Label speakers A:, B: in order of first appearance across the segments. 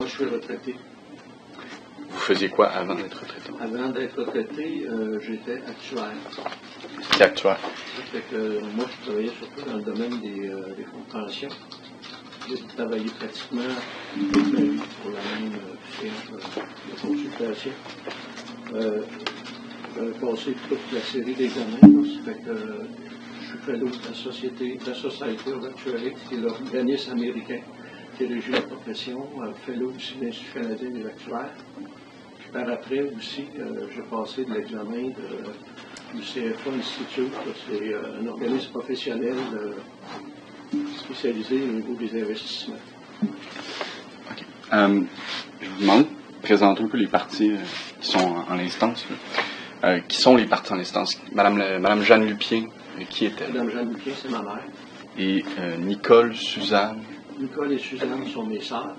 A: Moi, je suis retraité.
B: Vous faisiez quoi avant d'être retraité?
A: Avant d'être retraité, j'étais actuaire.
B: C'était actuaire.
A: Ça fait que moi, je travaillais surtout dans le domaine des fonds de pension. J'ai travaillé pratiquement toute ma vie pour la même firme de consultation. J'avais passé toute la série d'examens. Ça fait que je suis fellow de la Society of Actuaries, qui est l'organisme américain qui régit la profession, fellow aussi de l'Institut canadien des actuaires. Puis par après aussi, j'ai passé de l'examen du CFA Institute. C'est un organisme professionnel spécialisé au niveau des investissements.
B: OK. Je vous demande de présenter un peu les parties qui sont en instance. Qui sont les parties en instance? Madame Jeanne Lupien, qui est-elle?
A: Madame Jeanne Lupien, c'est ma mère.
B: Et Nicole, Suzanne.
A: Nicole et Suzanne sont mes sœurs.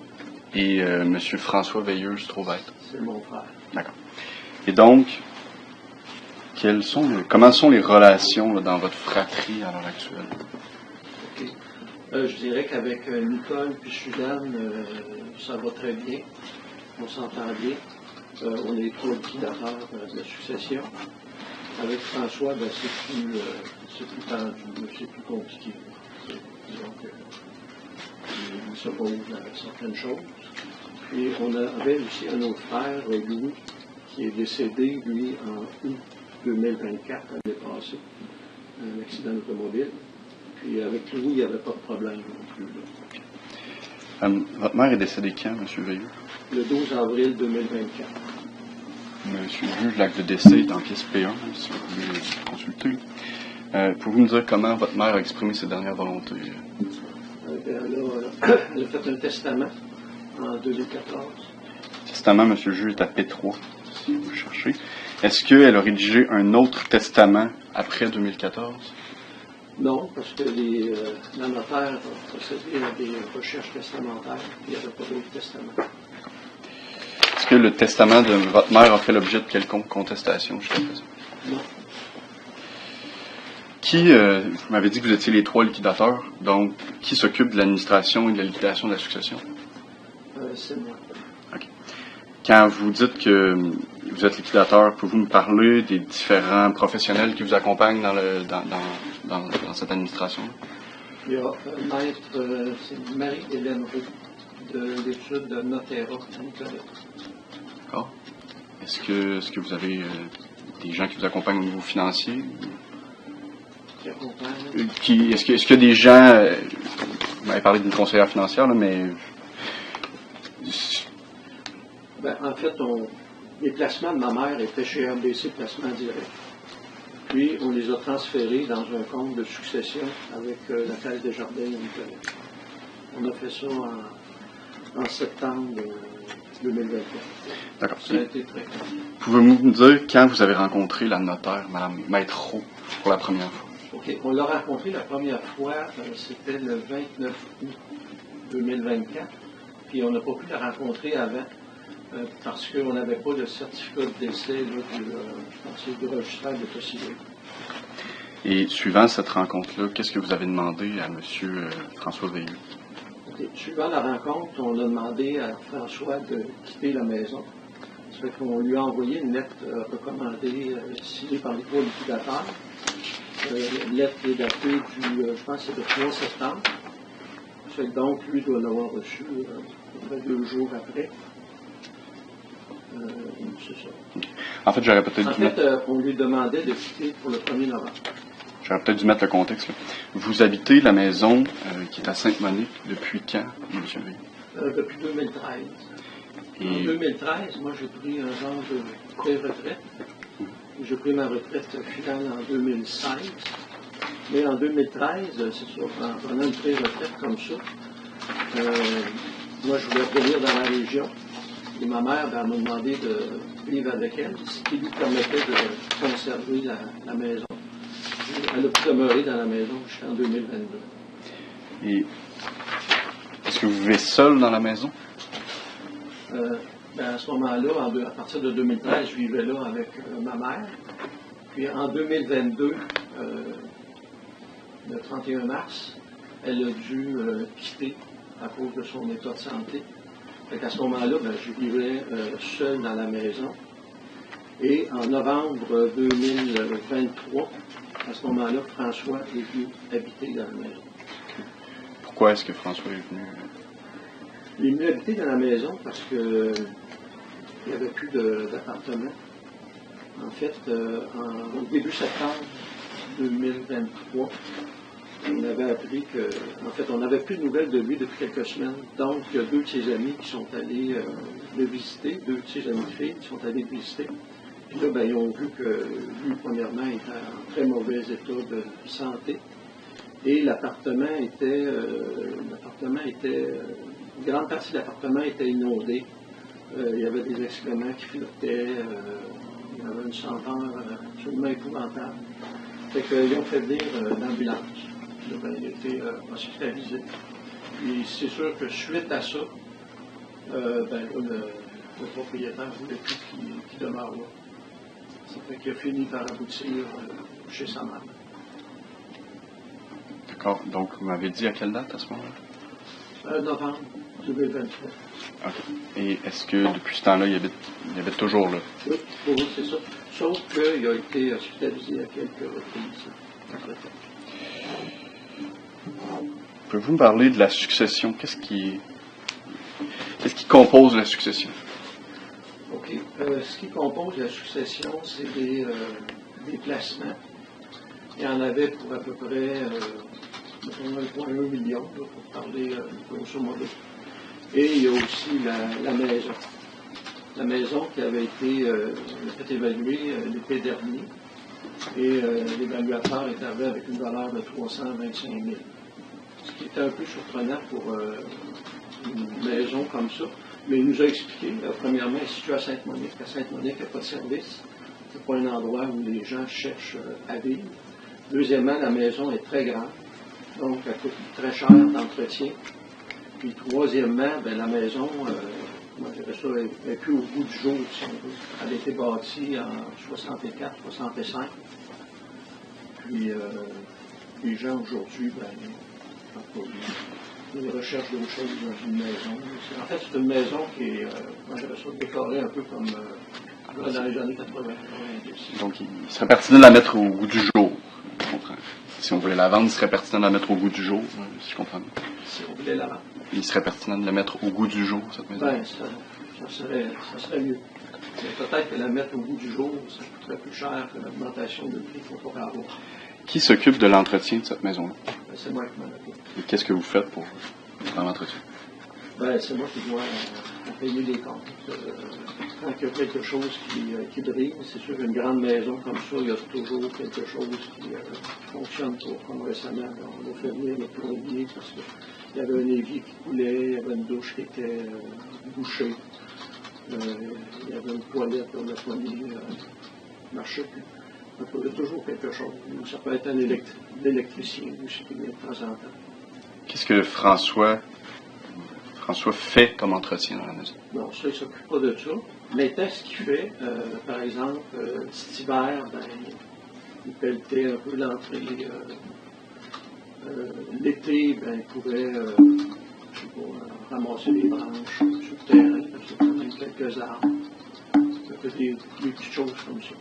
B: Et M. François Veilleux se trouve être.
A: C'est mon frère.
B: D'accord. Et donc, comment sont les relations dans votre fratrie à l'heure actuelle?
A: Okay. Je dirais qu'avec Nicole et Suzanne, ça va très bien. On s'entend bien. On est trois liquidateurs de la succession. Avec François, c'est plus tendu, c'est plus compliqué. Donc, il s'oppose à certaines choses. Et on avait aussi un autre frère, Louis, qui est décédé, lui, en août 2024, l'année passée, un accident automobile. Puis avec Louis, il n'y avait pas de problème non plus.
B: Votre mère est décédée quand, M. Veilleux?
A: Le 12 avril 2024.
B: Monsieur le juge, l'acte de décès est en pièce P1, si vous voulez consulter. Pouvez-vous me dire comment votre mère a exprimé ses dernières volontés?
A: Elle a fait un testament en 2014.
B: Le testament, monsieur le juge, est à P3, si vous le cherchez. Est-ce qu'elle a rédigé un autre testament après 2014?
A: Non, parce que la notaire a procédé à des recherches testamentaires, il n'y avait pas d'autre testament.
B: Est-ce que le testament de votre mère a fait l'objet de quelconque contestation jusqu'à présent?
A: Non.
B: Vous m'avez dit que vous étiez les trois liquidateurs, donc qui s'occupe de l'administration et de la liquidation de la succession?
A: C'est moi.
B: OK. Quand vous dites que vous êtes liquidateur, pouvez-vous me parler des différents professionnels qui vous accompagnent dans cette administration?
A: Il y a maître, c'est Marie-Hélène Roux, de l'étude de Notera à Nicolet.
B: D'accord. Est-ce que vous avez des gens qui vous accompagnent au niveau financier?
A: Qui accompagne?
B: Est-ce qu'il y a des gens, vous m'avez parlé d'une conseillère financière, là, mais...
A: En fait, les placements de ma mère étaient chez RBC Placement Direct. Puis, on les a transférés dans un compte de succession avec la Caisse des Jardins à Nicolet. On a fait ça en septembre 2024.
B: D'accord.
A: Ça a été très compliqué.
B: Pouvez-vous me dire quand vous avez rencontré la notaire, Mme Maître Roux, pour la première fois?
A: OK. On l'a rencontré la première fois, c'était le 29 août 2024. Puis on n'a pas pu la rencontrer avant parce qu'on n'avait pas de certificat de décès du registraire d'état civil.
B: Et suivant cette rencontre-là, qu'est-ce que vous avez demandé à M. François Veilleux?
A: Okay. Suivant la rencontre, on a demandé à François de quitter la maison. Ça fait qu'on lui a envoyé une lettre recommandée signée par les trois liquidateurs. Une lettre qui est datée je pense que c'est le 3 septembre. Ça fait que donc, lui doit l'avoir reçu 2 jours après. C'est ça.
B: Okay. En fait, j'aurais peut-être dû
A: on lui demandait de quitter pour le 1er novembre.
B: J'aurais peut-être dû mettre le contexte. Là. Vous habitez la maison qui est à Sainte-Monique depuis quand, M. Veilleux?
A: Depuis 2013. En 2013, moi, j'ai pris un genre de pré-retraite. J'ai pris ma retraite finale en 2016. Mais en 2013, c'est ça, en prenant une pré-retraite comme ça, moi, je voulais revenir dans la région. Et ma mère m'a demandé de vivre avec elle, ce qui lui permettait de conserver la maison. Elle a pu demeurer dans la maison jusqu'en 2022.
B: Et est-ce que vous vivez seul dans la maison?
A: À ce moment-là, à partir de 2013, je vivais là avec ma mère. Puis en 2022, le 31 mars, elle a dû quitter à cause de son état de santé. À ce moment-là, je vivais seul dans la maison. Et en novembre 2023, à ce moment-là, François est venu habiter dans la maison.
B: Pourquoi est-ce que François est venu?
A: Il est venu habiter dans la maison parce que il n'y avait plus d'appartement. En fait, au début septembre 2023, on avait appris que, en fait, on n'avait plus de nouvelles de lui depuis quelques semaines. Donc, il y a deux de ses amis qui sont allés le visiter, deux de ses amis de filles qui sont allés le visiter. Puis là, ils ont vu que lui, premièrement, était en très mauvais état de santé. Et l'appartement était, une grande partie de l'appartement était inondée. Il y avait des excréments qui flottaient, il y avait une senteur absolument épouvantable. Fait qu'ils ont fait venir l'ambulance. Puis là, il a été hospitalisé. Puis c'est sûr que suite à ça, le propriétaire voulait plus qu'il demeure là. Ça fait qu'il a fini par aboutir chez sa mère.
B: D'accord. Donc, vous m'avez dit à quelle date à ce moment-là?
A: Novembre 2023.
B: OK. Et est-ce que depuis ce temps-là, il habite toujours là?
A: Oui, pour vous, c'est ça. Sauf qu'il a été hospitalisé à quelques reprises.
B: Pouvez-vous me parler de la succession? Qu'est-ce qui compose la succession?
A: OK. Ce qui compose la succession, c'est des placements. Il y en avait pour à peu près 1,1 million, là, pour parler grosso modo. Et il y a aussi la maison. La maison qui avait été évaluée l'été dernier. Et l'évaluateur est arrivé avec une valeur de 325 000. Ce qui était un peu surprenant pour une maison comme ça. Mais il nous a expliqué, premièrement, il est situé à Sainte-Monique. À Sainte-Monique, il n'y a pas de service. Ce n'est pas un endroit où les gens cherchent à vivre. Deuxièmement, la maison est très grande, donc elle coûte très cher d'entretien. Puis troisièmement, la maison, moi je dirais ça, elle n'est plus au goût du jour, si on veut. Elle a été bâtie en 64, 65. Puis les gens aujourd'hui, ils recherchent d'autres choses dans une maison. En fait, c'est une maison qui est, moi je dirais ça, décorée un peu comme dans les années 80.
B: Donc, il serait pertinent de la mettre au goût du jour. Je comprends. Si on voulait la vendre, il serait pertinent de la mettre au goût du jour, si je comprends bien.
A: Si on voulait la vendre.
B: Il serait pertinent de la mettre au goût du jour, cette maison?
A: Ça serait mieux. Mais peut-être que la mettre au goût du jour, ça coûterait plus cher que l'augmentation de prix qu'on pourrait avoir.
B: Qui s'occupe de l'entretien de cette maison-là?
A: C'est moi qui m'en occupe.
B: Et qu'est-ce que vous faites pour l'entretien?
A: C'est moi qui dois payer les comptes. Quand il y a quelque chose qui brise, c'est sûr qu'une grande maison comme ça, il y a toujours quelque chose qui fonctionne pas. Comme récemment, on a fait venir le plombier parce qu'il y avait un évier qui coulait, il y avait une douche qui était bouchée, il y avait une toilette, on a soigné, marchait plus. Donc, il y a toujours quelque chose. Ça peut être l'électricien aussi qui vient de temps en temps.
B: Qu'est-ce que François fait comme entretien dans la maison?
A: Non, ça, il ne s'occupe pas de ça. Mais ce qu'il fait, par exemple, cet hiver, il pelletait un peu l'entrée. L'été, il pouvait ramasser des branches sur le terrain, parce qu'il y a quand même quelques arbres. Ça fait des petites choses comme ça.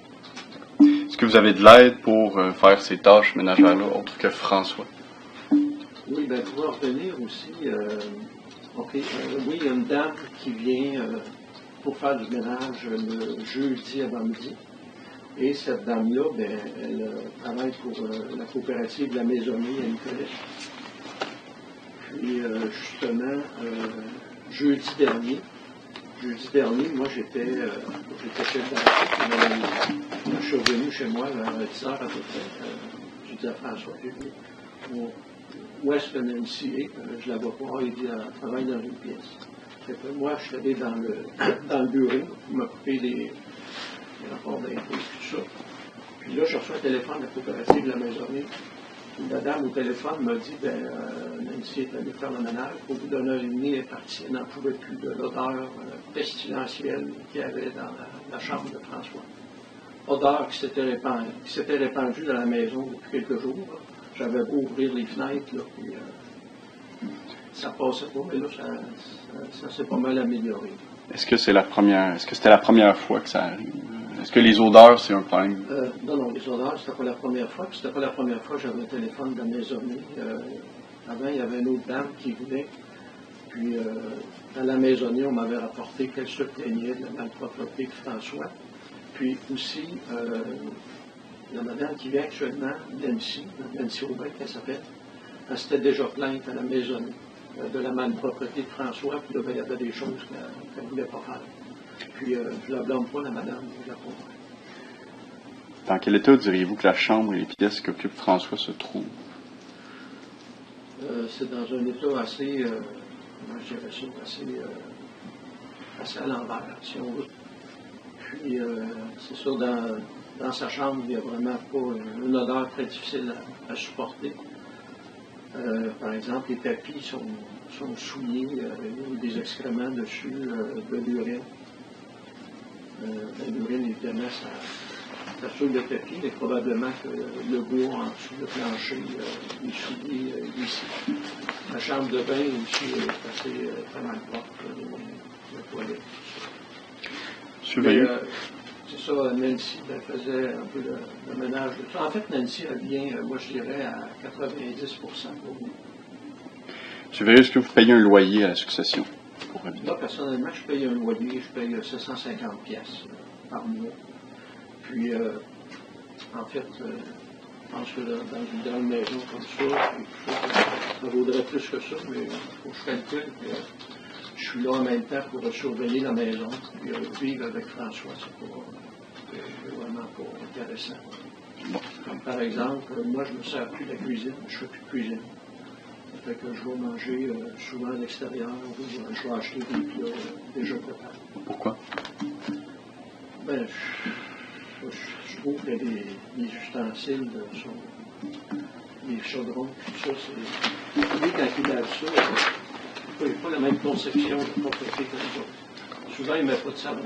B: Est-ce que vous avez de l'aide pour faire ces tâches ménagères-là, autre que François?
A: Oui, pour en revenir aussi, oui, il y a une dame qui vient pour faire du ménage le jeudi avant-midi. Et cette dame-là, elle travaille pour la coopérative de la maisonnée à Nicolet. Puis, justement, jeudi dernier, moi, j'étais chef d'arrêt. Je suis revenu chez moi vers 10 heures à peu près. J'ai dit à François, où est-ce que Nancy est? Je la vois pas, il dit, elle travaille dans une pièce. Moi, je suis allé dans le bureau pour m'occuper des rapports d'impôts et tout ça. Puis là, je reçois un téléphone de la coopérative de la maisonnée. La dame au téléphone m'a dit, Nancy est allée faire le ménage. Au bout d'une heure et demie, elle est partie. Elle n'en pouvait plus de l'odeur pestilentielle qu'il y avait dans la chambre de François. Odeur qui s'était répandue dans la maison depuis quelques jours. Là. J'avais beau ouvrir les fenêtres, là, puis, ça passait pas, mais là, ça s'est pas mal amélioré.
B: Est-ce que c'était la première fois que ça arrive? Est-ce que les odeurs, c'est un problème?
A: Non, les odeurs, c'était pas la première fois. Puis c'était pas la première fois que j'avais un téléphone de la maisonnée. Avant, il y avait une autre dame qui venait. Puis, à la maisonnée, on m'avait rapporté qu'elle se plaignait de la malpropreté de François. Puis aussi, la madame qui vient actuellement, Nancy Aubin, qu'elle s'appelle, elle s'était déjà plainte à la maisonnée de la malpropreté de François. Puis là, il y avait des choses qu'elle ne voulait pas faire. Puis, je ne la blâme pas, la madame, je la comprends.
B: Dans quel état diriez-vous que la chambre et les pièces qu'occupe François se trouvent?
A: C'est dans un état assez, moi je dirais ça, assez à l'envers, si on veut. Puis, c'est sûr, dans sa chambre, il n'y a vraiment pas une odeur très difficile à supporter. Par exemple, les tapis sont souillés, il y a des excréments dessus, de l'urine. L'urine, évidemment, ça souille le tapis, mais probablement que le bois en dessous, le plancher, est souillé ici. La chambre de bain aussi est assez très mal propre, la toilette. C'est ça, Nancy, elle faisait un peu le ménage de tout. En fait, Nancy, elle vient, moi je dirais, à 90% pour nous.
B: Tu verrais, est-ce que vous payez un loyer à la succession?
A: Moi, personnellement, je paye un loyer, je paye 750 pièces par mois. Puis, en fait, je pense que dans une maison comme ça vaudrait plus que ça, mais il faut que je calcule que je suis là en même temps pour surveiller la maison. Puis, vivre avec François, c'est vraiment pas intéressant. Bon. Comme par exemple, moi, je ne me sers plus de la cuisine, je ne fais plus de cuisine. Ça fait que je vais manger souvent à l'extérieur, ou je vais acheter des plats déjà préparés.
B: Pourquoi?
A: Ben, je trouve que les ustensiles les chaudrons, tout ça, c'est. Lui, quand il lave ça, il n'y a pas la même conception de propreté que les autres. Souvent, il ne met pas de savon.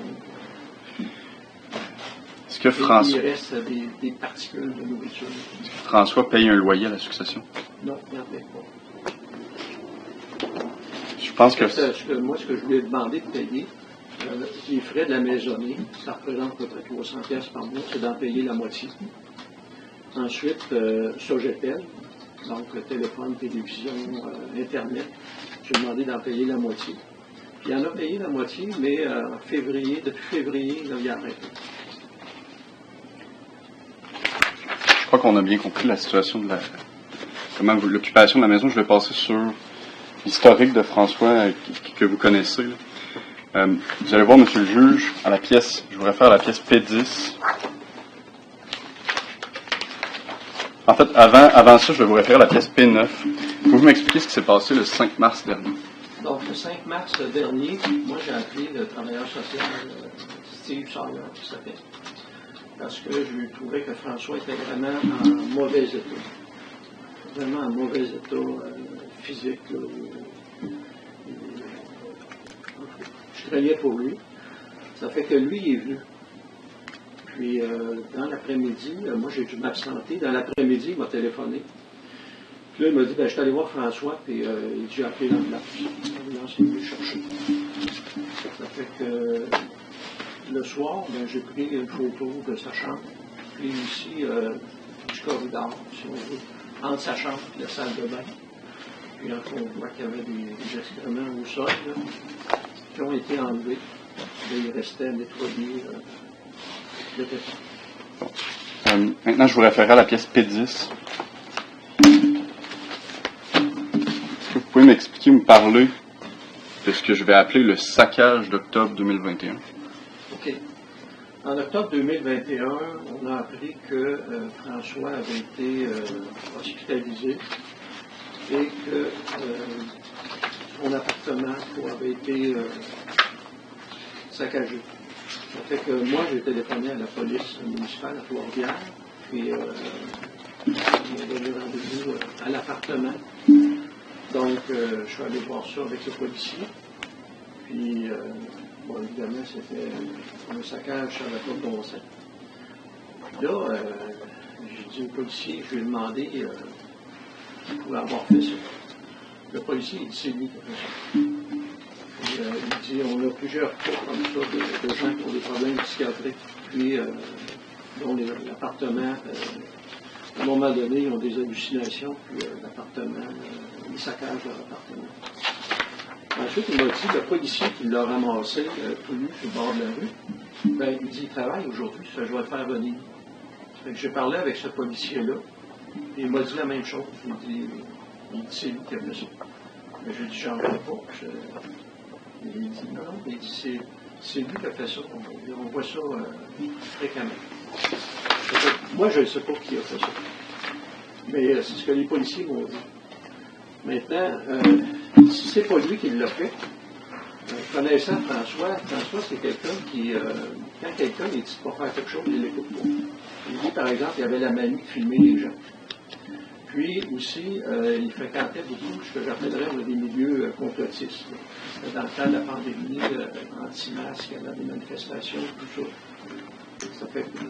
B: Est-ce que François.
A: Il reste des particules de nourriture.
B: Est-ce que François paye un loyer à la succession?
A: Non, il n'en paye pas.
B: Je pense que.
A: Moi, ce que je lui ai demandé de payer, les frais de la maisonnée, ça représente à peu près 300 pièces par mois, c'est d'en payer la moitié. Ensuite, Sogetel, donc téléphone, télévision, Internet, j'ai demandé d'en payer la moitié. Puis il en a payé la moitié, mais depuis février, là, il a arrêté.
B: Je crois qu'on a bien compris la situation de l'occupation de la maison. Je vais passer sur l'historique de François que vous connaissez. Vous allez voir, monsieur le juge, je vous réfère à la pièce P10. En fait, avant ça, je vais vous référer à la pièce P9. Pouvez-vous m'expliquer ce qui s'est passé le 5 mars dernier?
A: Donc, le 5 mars dernier, moi, j'ai appelé le travailleur social Steve Sawyer, qui s'appelle, parce que je trouvais que François était vraiment en mauvais état. Vraiment en mauvais état physique. Là, je craignais pour lui. Ça fait que lui, il est venu. Puis, dans l'après-midi, moi, j'ai dû m'absenter. Dans l'après-midi, il m'a téléphoné. Puis là, il m'a dit, je suis allé voir François, puis il dit, j'ai appelé l'ambulance. L'ambulance est venue chercher. Ça fait que le soir, j'ai pris une photo de sa chambre. Puis ici, du corridor, si on veut, entre sa chambre et la salle de bain. Puis on voit qu'il y avait des excréments au sol, là, qui ont été enlevés. Là, il restait à nettoyer le téton.
B: Bon. Maintenant, je vous référerai à la pièce P10. Est-ce que vous pouvez m'expliquer, me parler de ce que je vais appeler le saccage d'octobre 2021?
A: OK. En octobre 2021, on a appris que François avait été hospitalisé et que son appartement avait été saccagé. Ça fait que moi, j'ai téléphoné à la police municipale à Trois-Rivières, puis ils m'ont donné rendez-vous à l'appartement. Donc, je suis allé voir ça avec le policier. Puis, évidemment, c'était un saccage sur la côte de bon sens. Puis là, j'ai dit au policier, je lui ai demandé qui pouvait avoir fait ça. Le policier, il dit c'est lui qui a fait ça. Il dit on a plusieurs cas comme ça de gens qui ont des problèmes psychiatriques, puis dont l'appartement, à un moment donné, ils ont des hallucinations, puis l'appartement, ils saccagent leur appartement. Ensuite, il m'a dit, le policier qui l'a ramassé tout nu sur le bord de la rue, ben, il dit, il travaille aujourd'hui, ça, je vais le faire venir. J'ai parlé avec ce policier-là, et il m'a dit la même chose. Il dit c'est lui qui a fait ça. Mais je lui ai dit, j'en veux pas. Il dit, non, il dit, c'est lui qui a fait ça. On voit ça fréquemment. Moi, je ne sais pas qui a fait ça. Mais c'est ce que les policiers m'ont dit. Maintenant, si c'est pas lui qui l'a fait, connaissant François, c'est quelqu'un qui, quand quelqu'un il dit de pas faire quelque chose, il l'écoute pas. Il dit, par exemple, il avait la manie de filmer les gens. Puis aussi, il fréquentait beaucoup ce que j'appellerais des milieux complotistes. Dans le temps de la pandémie, anti-masque, il y avait des manifestations, tout ça. Ça fait que,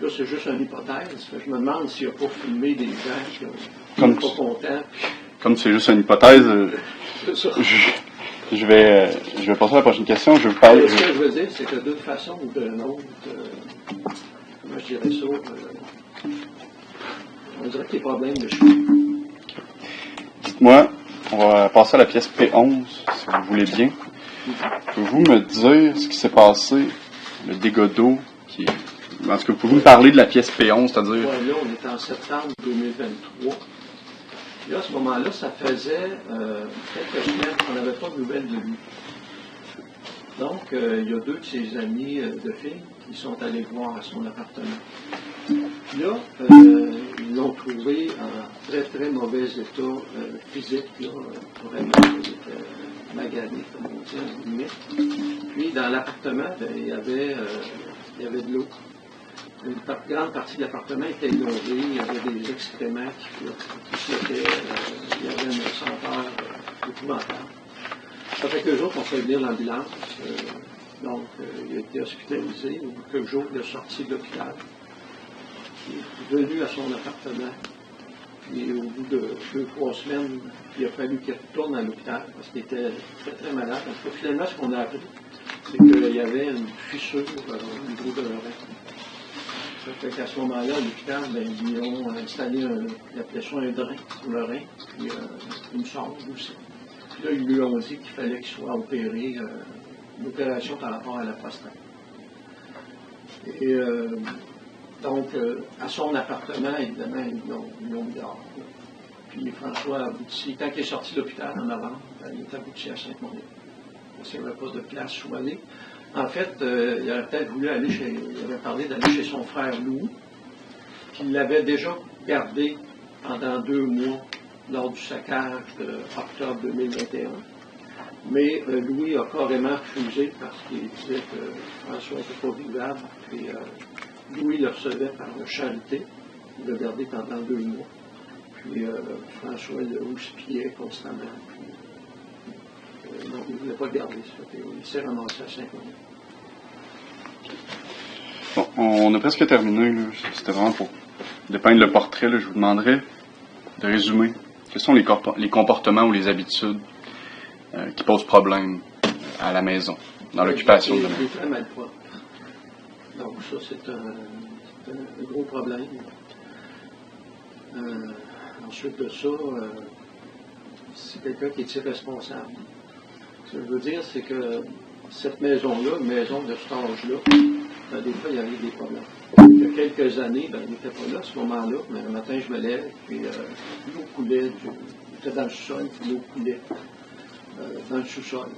A: là, c'est juste une hypothèse. Je me demande s'il n'a pas filmé des gens qui sont pas contents.
B: Comme c'est juste une hypothèse, je vais passer à la prochaine question. Je vais vous parler.
A: Ce que je veux dire, c'est que d'une façon ou d'une autre, comment je dirais ça, on dirait que les problèmes de cheveux.
B: Dites-moi, on va passer à la pièce P11, si vous voulez bien. Pouvez-vous me dire ce qui s'est passé, le dégât d'eau qui est... En tout cas, pouvez-vous me parler de la pièce P11, c'est-à-dire...
A: Ouais, là, on est en septembre 2023. Puis là, à ce moment-là, ça faisait quelques semaines qu'on n'avait pas de nouvelles de lui. Donc, il y a deux de ses amis de filles qui sont allés le voir à son appartement. Puis là, ils l'ont trouvé en très, très mauvais état physique. Là, vraiment, il était magané, comme on dit, en limite. Puis, dans l'appartement, il y avait de l'eau. Une grande partie de l'appartement était inondée, il y avait des excréments qui flottaient, il y avait une senteur épouvantable. Ça fait que jours qu'on fait venir l'ambulance, donc il a été hospitalisé, au bout de quelques jours, il est sorti de l'hôpital. Il est venu à son appartement, puis au bout de 2-3 semaines, il a fallu qu'il retourne à l'hôpital parce qu'il était très très malade. Parce que finalement, ce qu'on a appris, c'est qu'il y avait une fissure au niveau de l'oreille. Ça fait qu'à ce moment-là, à l'hôpital, ils ont installé ils appelaient ça un drain sur le rein, puis une sonde aussi. Puis là, ils lui ont dit qu'il fallait qu'il soit opéré, une opération par rapport à la prostate. Et donc, à son appartement, évidemment, ils l'ont mis dehors. Puis François aboutit, quand il est sorti de l'hôpital en novembre, il est abouti à Saint-Monique. Parce qu'il n'y avait pas de place où aller. En fait, il aurait peut-être voulu aller il avait parlé d'aller chez son frère Louis, qui l'avait déjà gardé pendant 2 mois lors du saccage d'octobre 2021. Mais Louis a carrément refusé parce qu'il disait que François n'était pas vivable. Puis Louis le recevait par charité. Il l'a gardé pendant 2 mois. Puis François le houspillait constamment. Donc, il ne voulait pas le garder. Il s'est ramassé à Saint-Monique.
B: Bon, on a presque terminé. Là. C'était vraiment pour dépeindre le portrait. Là. Je vous demanderais de résumer. Quels sont les comportements ou les habitudes qui posent problème à la maison, dans l'occupation de la maison?
A: Il est très mal propre. Donc, ça, c'est un gros problème. Ensuite de ça, c'est quelqu'un qui est irresponsable. Ce que je veux dire, c'est que cette maison-là, une maison de cet âge-là, des fois, il y avait des problèmes. Il y a quelques années, il n'était pas là à ce moment-là, mais un matin, je me lève, puis l'eau coulait, j'étais dans le sous-sol, puis l'eau coulait dans le sous-sol.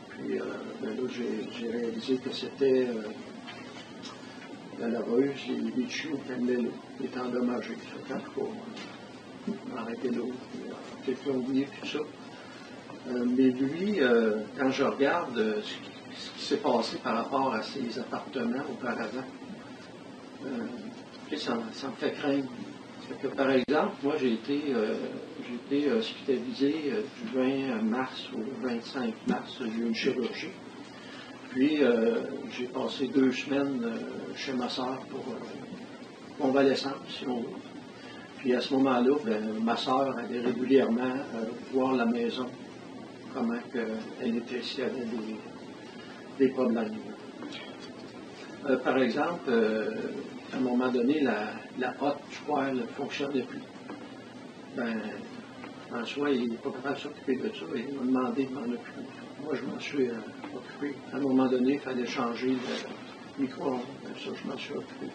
A: Puis là, j'ai réalisé que c'était la laveuse, les tuyaux qui amenaient l'eau, qui étaient endommagés. Ça fait qu'on arrêter l'eau, puis peut-être oublié tout ça. Mais lui, quand je regarde ce qui s'est passé par rapport à ses appartements auparavant, ça me fait craindre. Que, par exemple, moi, j'ai été hospitalisé du 20 mars au 25 mars, j'ai eu une chirurgie. Puis, j'ai passé 2 semaines chez ma soeur pour convalescence, si on veut. Puis à ce moment-là, ma sœur allait régulièrement voir la maison, comment elle était, s'il y avait des problèmes. Par exemple, à un moment donné, la hotte du poêle ne fonctionnait plus. François, il n'est pas capable de s'occuper de ça. Il m'a demandé de m'en occuper. Moi, je m'en suis occupé. À un moment donné, il fallait changer le micro-ondes. Ça, je m'en suis occupé.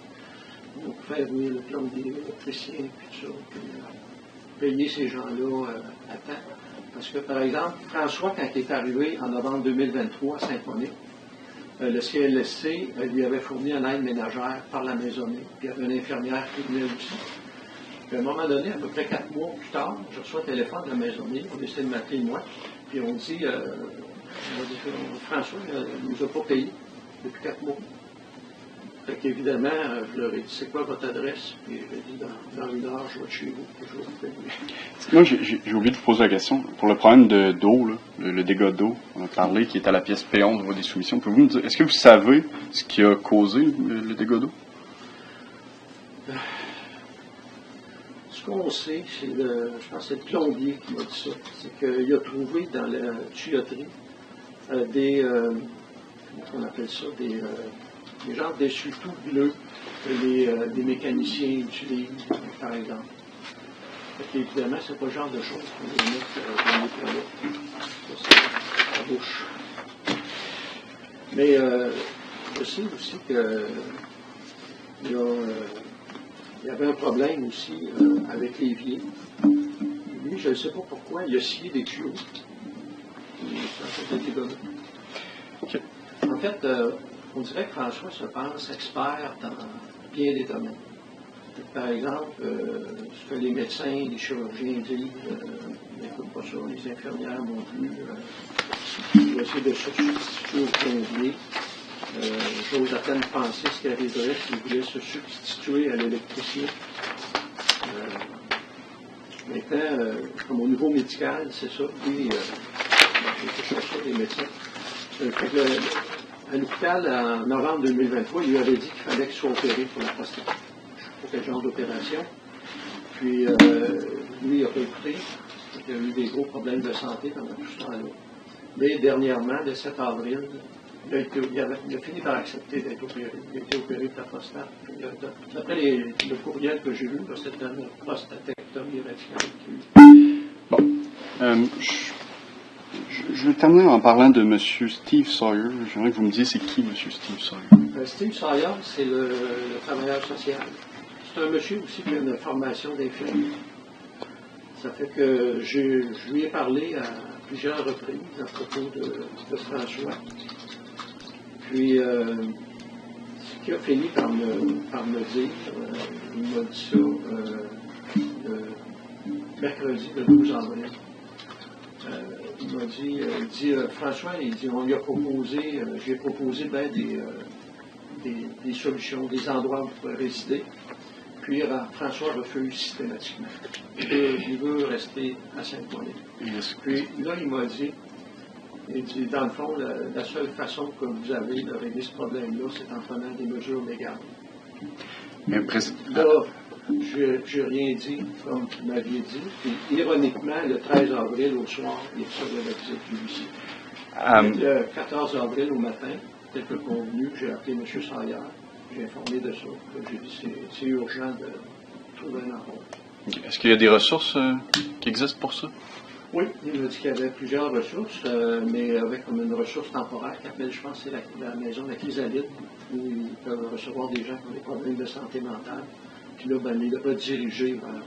A: Donc, faire venir le plombier, l'électricien, puis tout ça. Puis, payer ces gens-là à temps. Parce que, par exemple, François, quand il est arrivé en novembre 2023 à Sainte-Monique, le CLSC lui avait fourni une aide ménagère par la maisonnée. Puis il y avait une infirmière qui venait aussi. Puis à un moment donné, à peu près 4 mois plus tard, je reçois un téléphone de la maisonnée. On essaie de m'appeler moi. Puis on dit, François ne nous a pas payé depuis 4 mois. Fait qu'évidemment, je leur ai dit, c'est quoi votre adresse? Puis j'ai dit, dans une heure, je vais chez vous. Je vais vous payer.
B: Moi, j'ai oublié de vous poser la question. Pour le problème d'eau, le dégât d'eau, on a parlé, qui est à la pièce P11 au niveau des soumissions, pouvez-vous me dire, est-ce que vous savez ce qui a causé le dégât d'eau?
A: Ce qu'on sait, je pense que c'est le plombier qui m'a dit ça, c'est qu'il a trouvé dans la tuyauterie comment on appelle ça, des genres d'essuie-tout bleus que les mécaniciens utilisent, par exemple. Évidemment, c'est pas le genre de choses qu'on va mettre dans les toilettes. Ça, c'est la bouche. Mais je sais aussi qu'il y avait un problème aussi avec l'évier. Lui, je ne sais pas pourquoi, il a scié des tuyaux. Ça a été donné.
B: Okay.
A: En fait, on dirait que François se pense expert dans bien des domaines. Par exemple, ce que les médecins, les chirurgiens disent, n'écoutent pas ça, les infirmières non plus. Il va essayer de se substituer au plombier. J'ose à peine penser ce qui arriverait s'il voulait se substituer à l'électricien. Maintenant, comme au niveau médical, c'est ça, lui, il faut chercher les médecins. À l'hôpital, en novembre 2023, il lui avait dit qu'il fallait qu'il soit opéré pour la prostate. Pour quel genre d'opération. Puis, lui, il n'a pas écouté. Il a eu des gros problèmes de santé pendant tout ce temps-là. Mais dernièrement, le 7 avril, il a fini par accepter d'être opéré. Il a été opéré de la prostate. D'après le courriel que j'ai lu, c'était une prostatectomie radicale.
B: Bon. Je vais terminer en parlant de M. Steve Sawyer. J'aimerais que vous me disiez c'est qui M. Steve Sawyer?
A: Steve Sawyer, c'est le travailleur social. C'est un monsieur aussi qui a une formation d'infirmier. Ça fait que je lui ai parlé à plusieurs reprises à propos de François. Puis, ce qui a fini par me dire, il m'a dit ça mercredi le 12 avril. Il m'a dit, François, on lui a proposé, j'ai proposé des solutions, des endroits où on pourrait résider. Puis François refuse systématiquement. Il veut rester à Sainte-Monique. Puis là, il m'a dit, dans le fond, la seule façon que vous avez de régler ce problème-là, c'est en prenant des mesures légales.
B: Mais
A: là, je n'ai rien dit, comme vous m'aviez dit. Puis, ironiquement, le 13 avril au soir, il recevait la visite lui ici. Le 14 avril au matin, tel que convenu, j'ai appelé M. Sawyer. J'ai informé de ça. J'ai dit c'est urgent de trouver un emploi.
B: Est-ce qu'il y a des ressources qui existent pour ça?
A: Oui, il m'a dit qu'il y avait plusieurs ressources, mais avec comme une ressource temporaire qui appelle, je pense, c'est la maison de la Chrysalide, où ils peuvent recevoir des gens qui ont des problèmes de santé mentale. Puis là, il a redirigé vers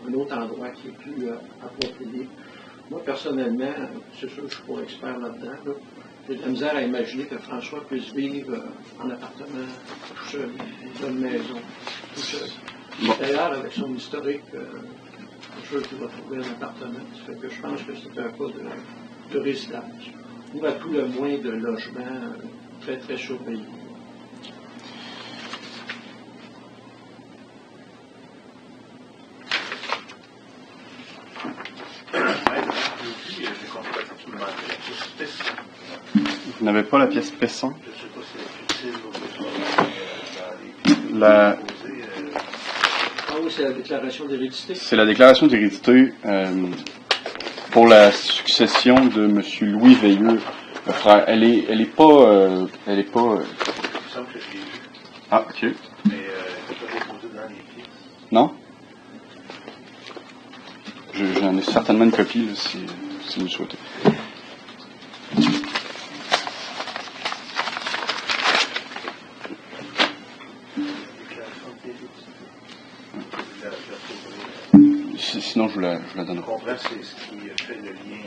A: un autre endroit qui est plus approprié. Moi, personnellement, c'est sûr que je ne suis pas expert là-dedans. Là. J'ai de la misère à imaginer que François puisse vivre en appartement tout seul, dans une maison, tout seul. Bon. D'ailleurs, avec son historique, je suis sûr qu'il va trouver un appartement. Ça fait que je pense que c'est un cas de résidence. Ou à tout le moins de logement très, très surveillé.
B: Vous n'avez pas la pièce P100?
A: Ah oui, c'est la déclaration d'hérédité?
B: C'est la déclaration d'hérédité pour la succession de M. Louis Veilleux, le frère. Elle est pas...
C: Il me semble que je l'ai vu,
B: Ah, ok.
C: mais elle n'est pas déposée dans les pieds.
B: Non? J'en ai certainement une copie, là, si vous le souhaitez. Sinon, je vous la
C: Je
B: donnerai.
C: comprends, c'est ce qui fait le lien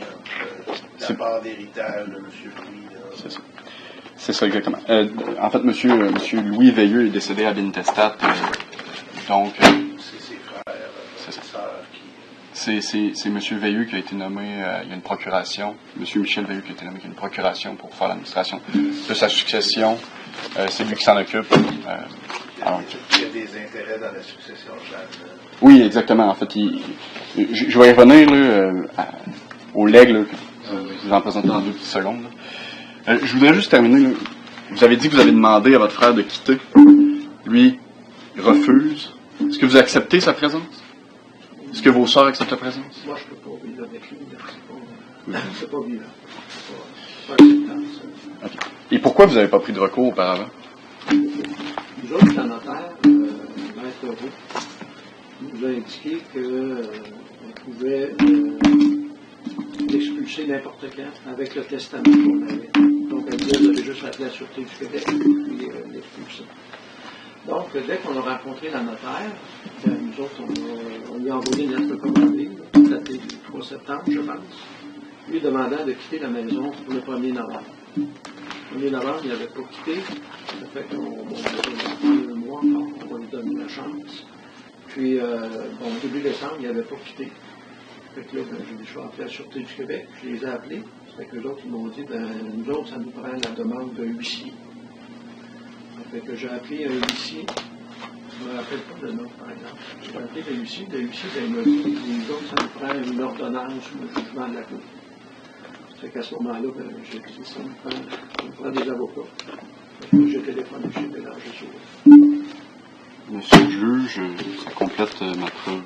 C: entre la part d'héritage de M. Louis.
B: C'est ça. C'est ça, exactement. En fait, monsieur Louis Veilleux est décédé à l'intestat, donc...
C: C'est ses frères,
B: c'est ça.
C: ses sœurs qui...
B: C'est M. Veilleux qui a été nommé, il y a une procuration, M. Michel Veilleux qui a été nommé, il y a une procuration pour faire l'administration de sa succession. C'est lui qui s'en occupe.
C: Il y a des intérêts dans la succession, Jeanne.
B: Oui, exactement. En fait, je vais y revenir là, au legs, là, que je vous en présenter dans 2 petites secondes. Je voudrais juste terminer. Là. Vous avez dit que vous avez demandé à votre frère de quitter. Lui, il refuse. Est-ce que vous acceptez sa présence? Est-ce que vos sœurs acceptent la présence?
A: Moi, je ne peux pas vivre avec lui. C'est pas vivant. C'est pas acceptable, ça.
B: Okay. Et pourquoi vous n'avez pas pris de recours auparavant?
A: Nous autres, la notaire, Maître Roux, nous a indiqué qu'on pouvait l'expulser n'importe quand avec le testament qu'on avait. Donc, elle disait, vous avez juste appelé la Sûreté du Québec et puis l'expulser. Donc, dès qu'on a rencontré la notaire, nous autres, on lui a envoyé une lettre commandée, datée du 3 septembre, je pense, lui demandant de quitter la maison pour le 1er novembre. Le 1er novembre, il n'avait pas quitté. Ça fait qu'on va un mois encore, on va lui donner la chance. Puis, début décembre, il n'avait pas quitté. Fait que là, j'ai dit, je vais appeler la Sûreté du Québec. Je les ai appelés. Fait que les autres, ils m'ont dit, nous autres, ça nous prend la demande d'un huissier. Fait que j'ai appelé un huissier. Je ne me rappelle pas le nom, par exemple. J'ai appelé le huissier. Le huissier, il m'a dit, nous autres, ça nous prend une ordonnance ou un jugement de la Cour. Fait qu'à ce moment-là, j'ai dit, ça me prend des avocats. Fait que j'ai téléphoné chez Bélanger.
B: Monsieur le juge, ça complète ma preuve.